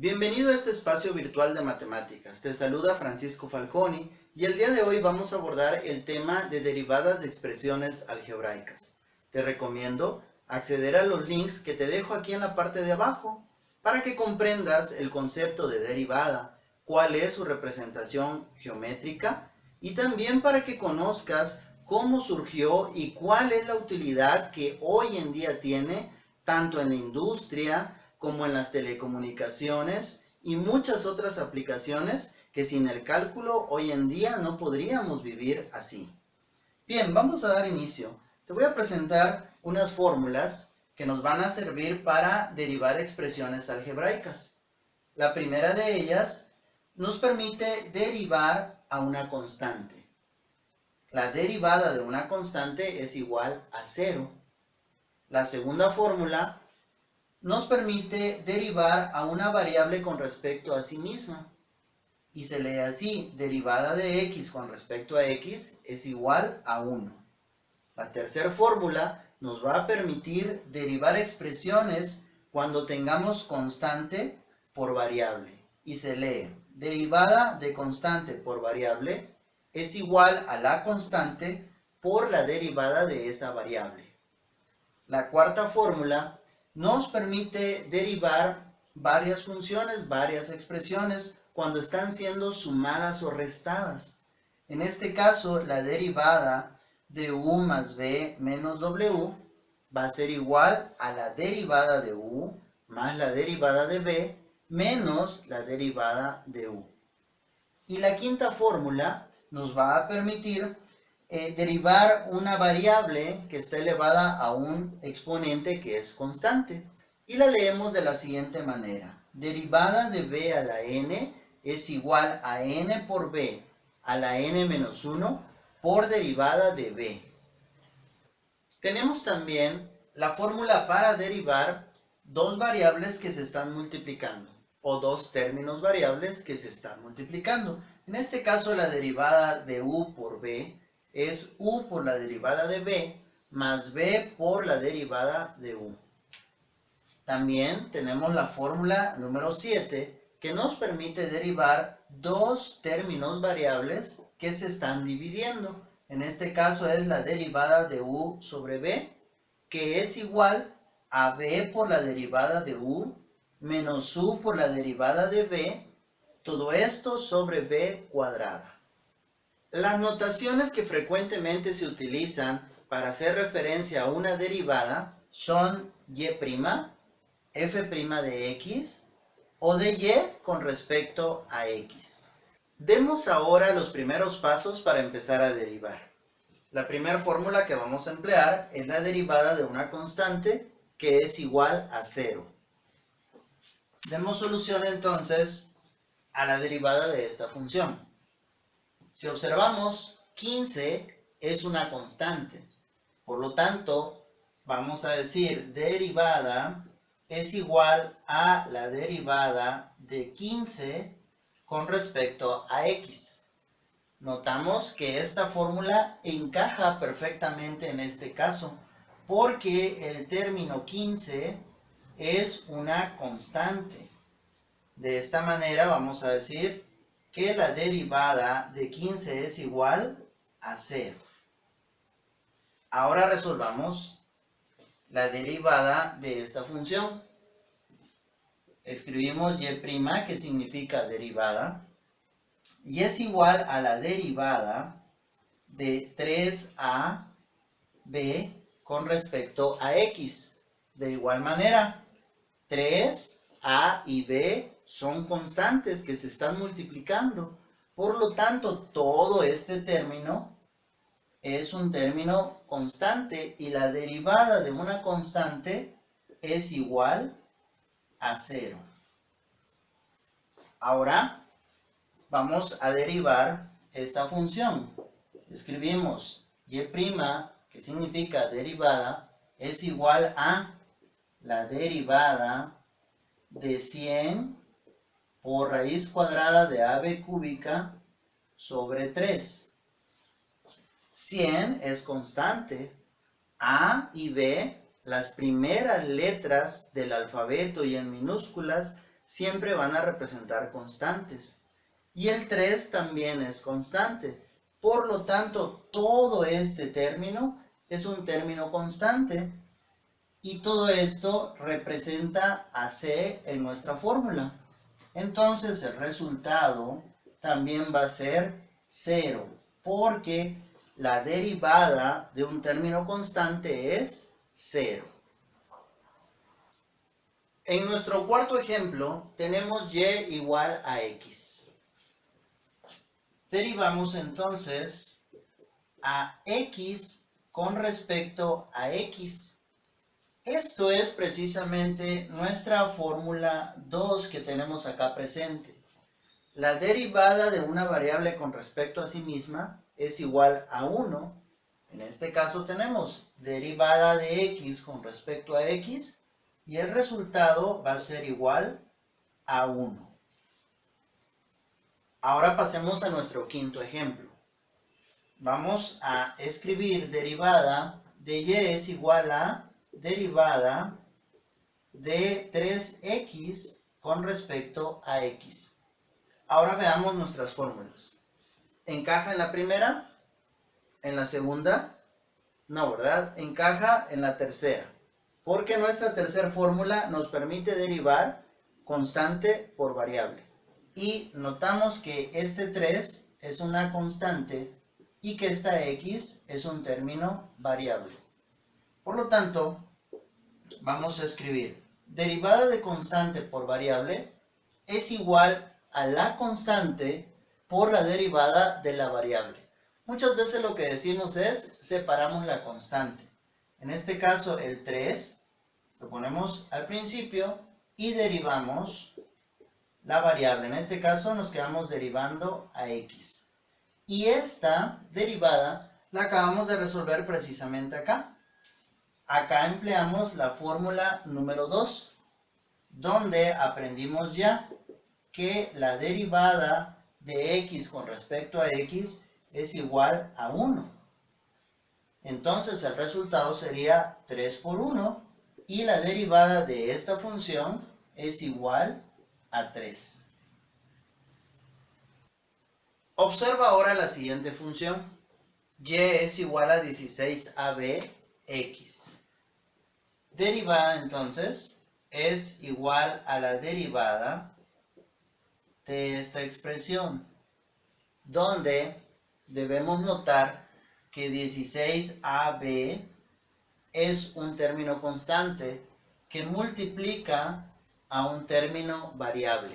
Bienvenido a este espacio virtual de matemáticas. Te saluda Francisco Falconi y el día de hoy vamos a abordar el tema de derivadas de expresiones algebraicas. Te recomiendo acceder a los links que te dejo aquí en la parte de abajo para que comprendas el concepto de derivada, cuál es su representación geométrica y también para que conozcas cómo surgió y cuál es la utilidad que hoy en día tiene tanto en la industria como en las telecomunicaciones y muchas otras aplicaciones que sin el cálculo hoy en día no podríamos vivir así. Bien, vamos a dar inicio. Te voy a presentar unas fórmulas que nos van a servir para derivar expresiones algebraicas. La primera de ellas nos permite derivar a una constante. La derivada de una constante es igual a 0. La segunda fórmula nos permite derivar a una variable con respecto a sí misma. Y se lee así: derivada de x con respecto a x es igual a 1. La tercera fórmula nos va a permitir derivar expresiones cuando tengamos constante por variable. Y se lee: derivada de constante por variable es igual a la constante por la derivada de esa variable. La cuarta fórmula nos permite derivar varias funciones, varias expresiones, cuando están siendo sumadas o restadas. En este caso, la derivada de u más b menos w va a ser igual a la derivada de u más la derivada de b menos la derivada de u. Y la quinta fórmula nos va a permitir derivar una variable que está elevada a un exponente que es constante. Y la leemos de la siguiente manera: derivada de b a la n es igual a n por b a la n menos 1 por derivada de b. Tenemos también la fórmula para derivar dos variables que se están multiplicando, o dos términos variables que se están multiplicando. En este caso, la derivada de u por b es u por la derivada de b más b por la derivada de u. También tenemos la fórmula número 7 que nos permite derivar dos términos variables que se están dividiendo. En este caso es la derivada de u sobre b, que es igual a b por la derivada de u menos u por la derivada de b, todo esto sobre b cuadrada. Las notaciones que frecuentemente se utilizan para hacer referencia a una derivada son y', f' de x o de y con respecto a x. Demos ahora los primeros pasos para empezar a derivar. La primera fórmula que vamos a emplear es la derivada de una constante que es igual a 0. Demos solución entonces a la derivada de esta función. Si observamos, 15 es una constante. Por lo tanto, vamos a decir derivada es igual a la derivada de 15 con respecto a x. Notamos que esta fórmula encaja perfectamente en este caso, porque el término 15 es una constante. De esta manera vamos a decir que la derivada de 15 es igual a 0. Ahora resolvamos la derivada de esta función. Escribimos y', que significa derivada, y es igual a la derivada de 3ab con respecto a x. De igual manera, 3a y b son constantes que se están multiplicando. Por lo tanto, todo este término es un término constante y la derivada de una constante es igual a 0. Ahora vamos a derivar esta función. Escribimos y', que significa derivada, es igual a la derivada de 100 por raíz cuadrada de ab cúbica sobre 3. 100 es constante. A y B, las primeras letras del alfabeto y en minúsculas, siempre van a representar constantes. Y el 3 también es constante. Por lo tanto, todo este término es un término constante. Y todo esto representa a c en nuestra fórmula. Entonces el resultado también va a ser 0, porque la derivada de un término constante es 0. En nuestro cuarto ejemplo tenemos y igual a x. Derivamos entonces a x con respecto a x. Esto es precisamente nuestra fórmula 2 que tenemos acá presente. La derivada de una variable con respecto a sí misma es igual a 1. En este caso tenemos derivada de x con respecto a x y el resultado va a ser igual a 1. Ahora pasemos a nuestro quinto ejemplo. Vamos a escribir derivada de y es igual a derivada de 3x con respecto a x. Ahora veamos nuestras fórmulas. ¿Encaja en la primera? ¿En la segunda? No, ¿verdad? Encaja en la tercera. Porque nuestra tercera fórmula nos permite derivar constante por variable. Y notamos que este 3 es una constante y que esta x es un término variable. Por lo tanto, vamos a escribir derivada de constante por variable es igual a la constante por la derivada de la variable. Muchas veces lo que decimos es separamos la constante. En este caso el 3 lo ponemos al principio y derivamos la variable. En este caso nos quedamos derivando a x. Y esta derivada la acabamos de resolver precisamente acá. Acá empleamos la fórmula número 2, donde aprendimos ya que la derivada de x con respecto a x es igual a 1. Entonces el resultado sería 3 por 1 y la derivada de esta función es igual a 3. Observa ahora la siguiente función. Y es igual a 16ab x. Derivada entonces es igual a la derivada de esta expresión, donde debemos notar que 16ab es un término constante que multiplica a un término variable.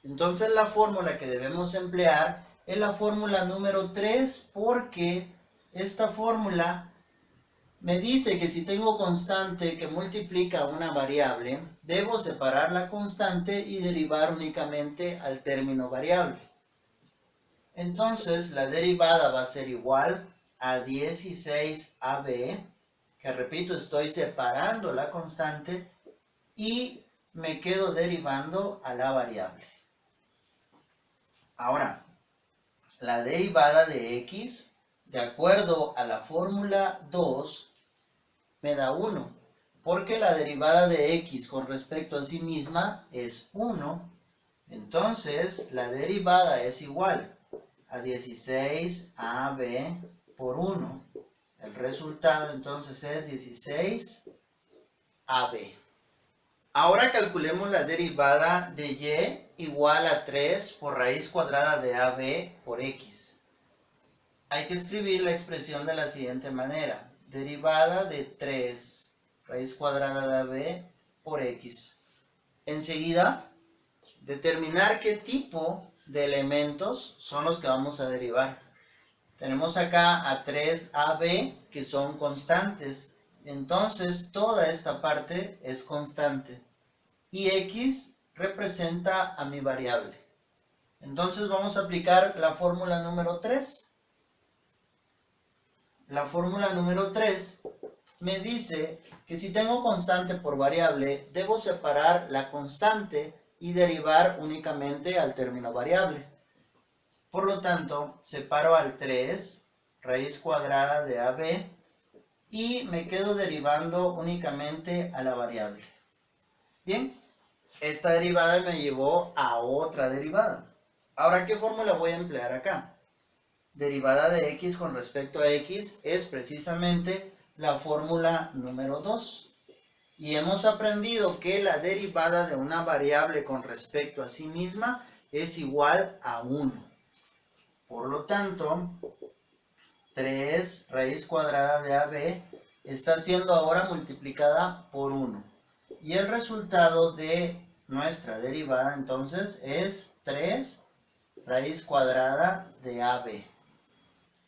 Entonces la fórmula que debemos emplear es la fórmula número 3, porque esta fórmula me dice que si tengo constante que multiplica una variable, debo separar la constante y derivar únicamente al término variable. Entonces la derivada va a ser igual a 16ab, que repito, estoy separando la constante y me quedo derivando a la variable. Ahora, la derivada de x, de acuerdo a la fórmula 2, me da 1, porque la derivada de x con respecto a sí misma es 1. Entonces, la derivada es igual a 16ab por 1. El resultado entonces es 16ab. Ahora calculemos la derivada de y igual a 3 por raíz cuadrada de ab por x. Hay que escribir la expresión de la siguiente manera. Derivada de 3 raíz cuadrada de ab por x. Enseguida, determinar qué tipo de elementos son los que vamos a derivar. Tenemos acá a 3ab que son constantes. Entonces, toda esta parte es constante. Y x representa a mi variable. Entonces, vamos a aplicar la fórmula número 3. La fórmula número 3 me dice que si tengo constante por variable, debo separar la constante y derivar únicamente al término variable. Por lo tanto, separo al 3 raíz cuadrada de ab y me quedo derivando únicamente a la variable. Bien, Esta derivada me llevó a otra derivada. Ahora, ¿qué fórmula voy a emplear acá? Derivada de x con respecto a x es precisamente la fórmula número 2. Y hemos aprendido que la derivada de una variable con respecto a sí misma es igual a 1. Por lo tanto, 3 raíz cuadrada de AB está siendo ahora multiplicada por 1. Y el resultado de nuestra derivada entonces es 3 raíz cuadrada de AB.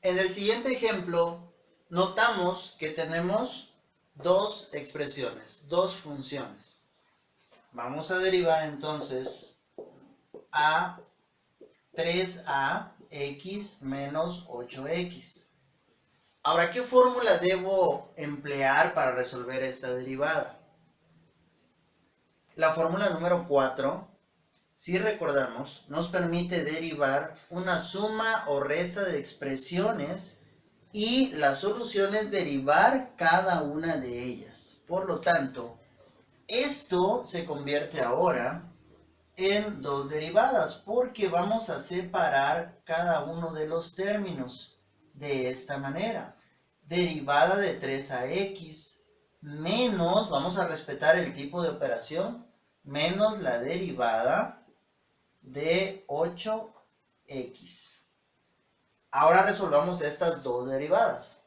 En el siguiente ejemplo, notamos que tenemos dos expresiones, dos funciones. Vamos a derivar entonces a 3ax menos 8x. Ahora, ¿qué fórmula debo emplear para resolver esta derivada? La fórmula número 4, si recordamos, nos permite derivar una suma o resta de expresiones y la solución es derivar cada una de ellas. Por lo tanto, esto se convierte ahora en dos derivadas porque vamos a separar cada uno de los términos de esta manera. Derivada de 3ax menos, vamos a respetar el tipo de operación, menos la derivada de 8x. Ahora resolvamos estas dos derivadas.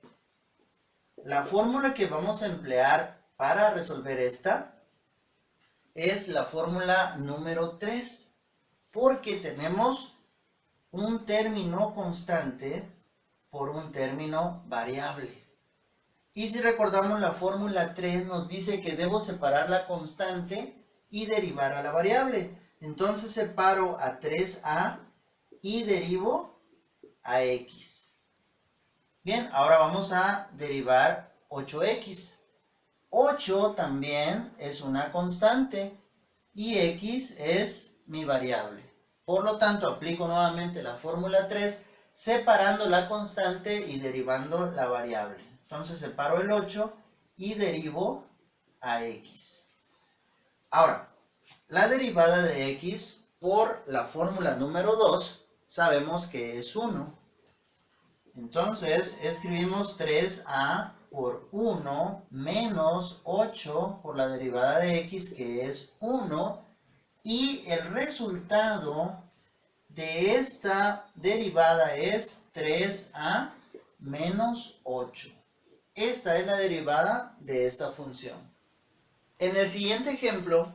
La fórmula que vamos a emplear para resolver esta es la fórmula número 3, porque tenemos un término constante por un término variable. Y si recordamos, la fórmula 3 nos dice que debo separar la constante y derivar a la variable. Entonces separo a 3a y derivo a x. Bien, ahora vamos a derivar 8x. 8 también es una constante y x es mi variable. Por lo tanto, aplico nuevamente la fórmula 3, separando la constante y derivando la variable. Entonces separo el 8 y derivo a x. Ahora, la derivada de x por la fórmula número 2 sabemos que es 1. Entonces escribimos 3a por 1 menos 8 por la derivada de x, que es 1. Y el resultado de esta derivada es 3a menos 8. Esta es la derivada de esta función. En el siguiente ejemplo,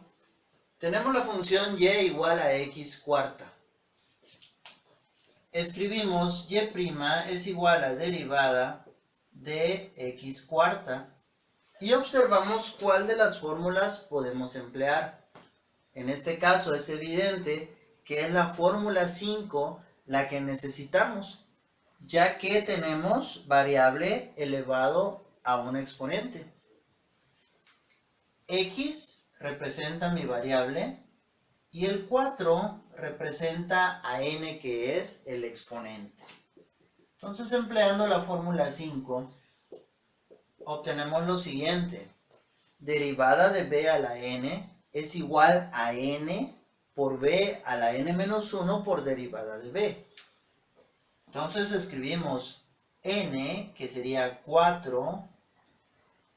tenemos la función y igual a x cuarta. Escribimos y' es igual a derivada de x cuarta y observamos cuál de las fórmulas podemos emplear. En este caso es evidente que es la fórmula 5 la que necesitamos, ya que tenemos variable elevado a un exponente. X representa mi variable y el 4 representa a n, que es el exponente. Entonces, empleando la fórmula 5, obtenemos lo siguiente. Derivada de b a la n es igual a n por b a la n menos 1 por derivada de b. Entonces escribimos n, que sería 4,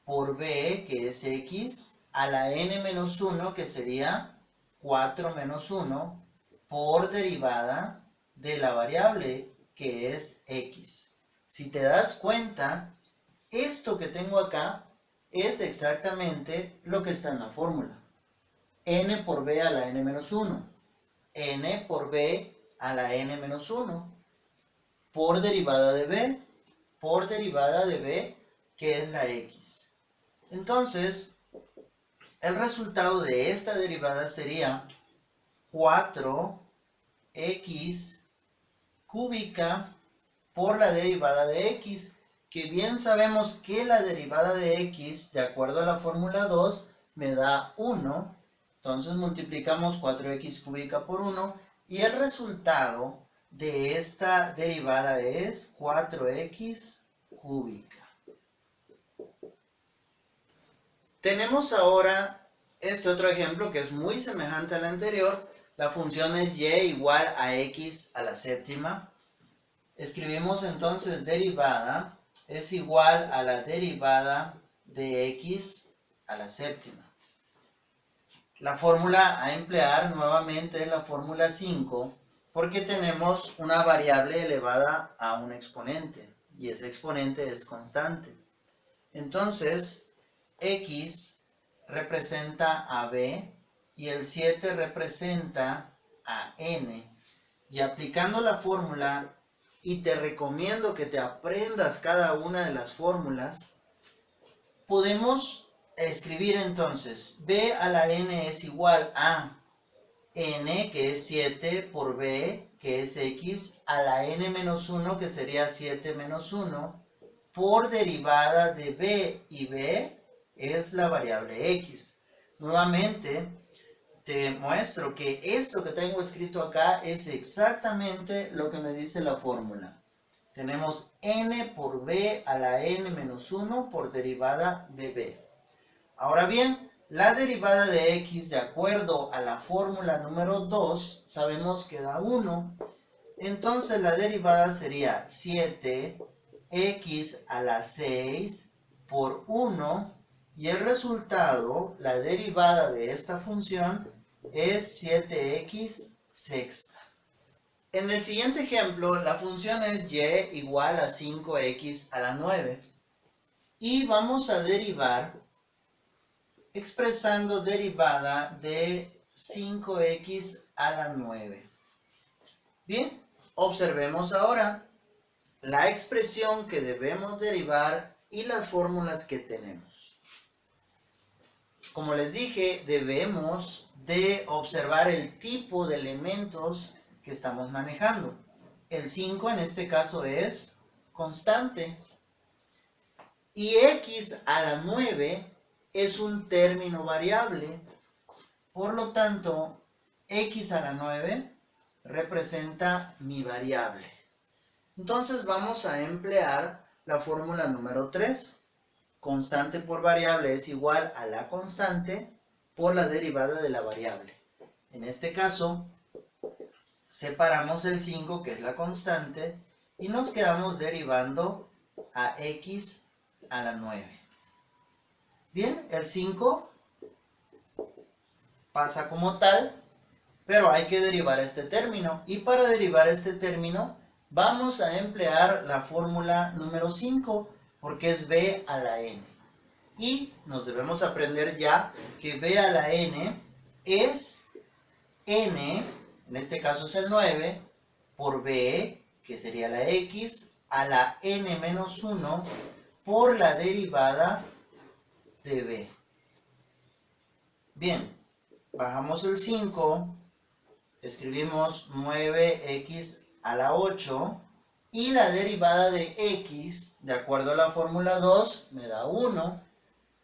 por b, que es x, a la n menos 1, que sería 4 menos 1, por derivada de la variable, que es x. Si te das cuenta, esto que tengo acá es exactamente lo que está en la fórmula. N por b a la n menos 1. N por b a la n menos 1. Por derivada de b. Por derivada de b, que es la x. Entonces, el resultado de esta derivada sería 4x cúbica por la derivada de x, que bien sabemos que la derivada de x, de acuerdo a la fórmula 2, me da 1. Entonces multiplicamos 4x cúbica por 1 y el resultado de esta derivada es 4x cúbica. Tenemos ahora Este otro ejemplo que es muy semejante al anterior, la función es y igual a x a la séptima. Escribimos entonces derivada es igual a la derivada de x a la séptima. La fórmula a emplear nuevamente es la fórmula 5 porque tenemos una variable elevada a un exponente y ese exponente es constante. Entonces, x representa a b y el 7 representa a n. Y aplicando la fórmula, y te recomiendo que te aprendas cada una de las fórmulas, podemos escribir entonces b a la n es igual a n, que es 7, por b, que es x, a la n menos 1, que sería 7 menos 1, por derivada de b, y b es la variable x. Nuevamente, te muestro que esto que tengo escrito acá es exactamente lo que me dice la fórmula. Tenemos n por b a la n menos 1 por derivada de b. Ahora bien, la derivada de x de acuerdo a la fórmula número 2 sabemos que da 1. Entonces la derivada sería 7x a la 6 por 1 y el resultado, la derivada de esta función es 7x sexta. En el siguiente ejemplo la función es y igual a 5x a la 9 y vamos a derivar expresando derivada de 5x a la 9. Bien, observemos ahora la expresión que debemos derivar y las fórmulas que tenemos. Como les dije, debemos de observar el tipo de elementos que estamos manejando. El 5 en este caso es constante. Y x a la 9 es un término variable. Por lo tanto, x a la 9 representa mi variable. Entonces vamos a emplear la fórmula número 3. Constante por variable es igual a la constante por la derivada de la variable. En este caso, separamos el 5, que es la constante, y nos quedamos derivando a x a la 9. Bien, el 5 pasa como tal, pero hay que derivar este término. Y para derivar este término, vamos a emplear la fórmula número 5, porque es b a la n. Y nos debemos aprender ya que b a la n es n, en este caso es el 9, por b, que sería la x, a la n menos 1, por la derivada de b. Bien, bajamos el 5, escribimos 9x a la 8, y la derivada de x, de acuerdo a la fórmula 2, me da 1.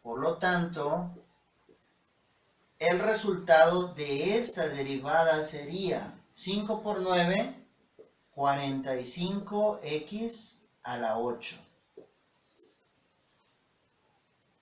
Por lo tanto, el resultado de esta derivada sería 5 por 9, 45x a la 8.